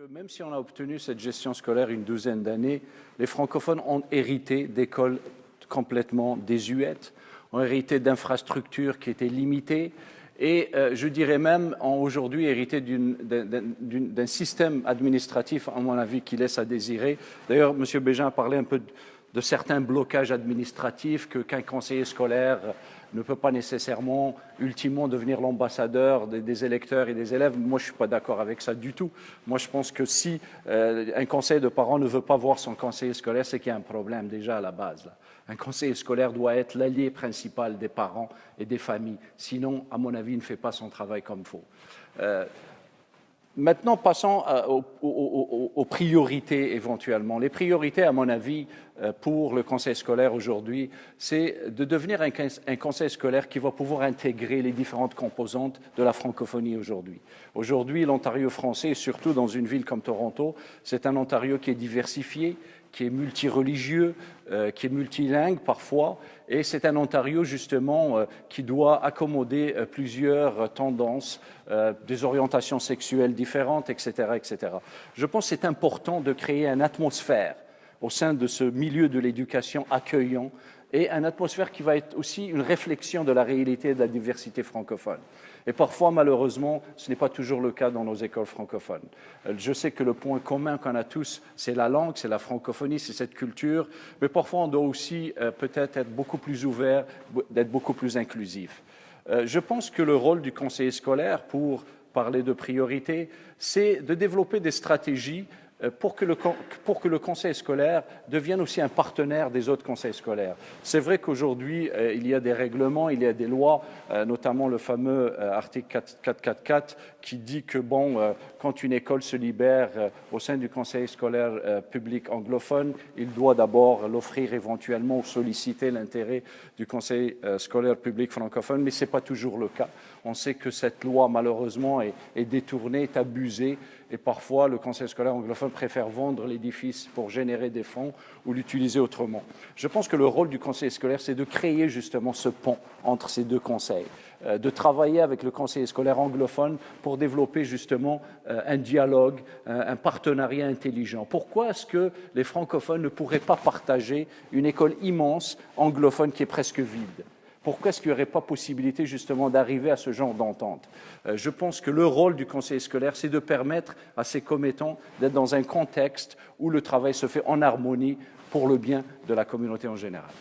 Même si on a obtenu cette gestion scolaire une douzaine d'années, les francophones ont hérité d'écoles complètement désuètes, ont hérité d'infrastructures qui étaient limitées et je dirais même ont aujourd'hui hérité d'un système administratif, à mon avis, qui laisse à désirer. D'ailleurs, M. Bégin a parlé un peu de certains blocages administratifs qu'un conseiller scolaire ne peut pas nécessairement, ultimement, devenir l'ambassadeur des électeurs et des élèves. Moi, je ne suis pas d'accord avec ça du tout. Moi, je pense que si un conseil de parents ne veut pas voir son conseiller scolaire, c'est qu'il y a un problème déjà à la base. Là. Un conseiller scolaire doit être l'allié principal des parents et des familles. Sinon, à mon avis, il ne fait pas son travail comme il faut. Maintenant, passons aux priorités éventuellement. Les priorités, à mon avis, pour le conseil scolaire aujourd'hui, c'est de devenir un conseil scolaire qui va pouvoir intégrer les différentes composantes de la francophonie aujourd'hui. Aujourd'hui, l'Ontario français, surtout dans une ville comme Toronto, c'est un Ontario qui est diversifié, qui est multireligieux, qui est multilingue parfois, et c'est un Ontario justement qui doit accommoder plusieurs tendances, des orientations sexuelles différentes, etc., etc. Je pense que c'est important de créer une atmosphère au sein de ce milieu de l'éducation accueillant et une atmosphère qui va être aussi une réflexion de la réalité de la diversité francophone. Et parfois, malheureusement, ce n'est pas toujours le cas dans nos écoles francophones. Je sais que le point commun qu'on a tous, c'est la langue, c'est la francophonie, c'est cette culture, mais parfois on doit aussi peut-être être beaucoup plus ouvert, d'être beaucoup plus inclusif. Je pense que le rôle du conseiller scolaire, pour parler de priorité, c'est de développer des stratégies pour que le conseil scolaire devienne aussi un partenaire des autres conseils scolaires. C'est vrai qu'aujourd'hui, il y a des règlements, il y a des lois, notamment le fameux article 444 qui dit que, quand une école se libère au sein du conseil scolaire public anglophone, il doit d'abord l'offrir éventuellement ou solliciter l'intérêt du conseil scolaire public francophone, mais ce n'est pas toujours le cas. On sait que cette loi, malheureusement, est détournée, est abusée, et parfois le conseil scolaire anglophone préfère vendre l'édifice pour générer des fonds ou l'utiliser autrement. Je pense que le rôle du conseiller scolaire, c'est de créer justement ce pont entre ces deux conseils, de travailler avec le conseiller scolaire anglophone pour développer justement un dialogue, un partenariat intelligent. Pourquoi est-ce que les francophones ne pourraient pas partager une école immense anglophone qui est presque vide ? Pourquoi est-ce qu'il n'y aurait pas possibilité justement d'arriver à ce genre d'entente? Je pense que le rôle du conseiller scolaire, c'est de permettre à ses commettants d'être dans un contexte où le travail se fait en harmonie pour le bien de la communauté en général.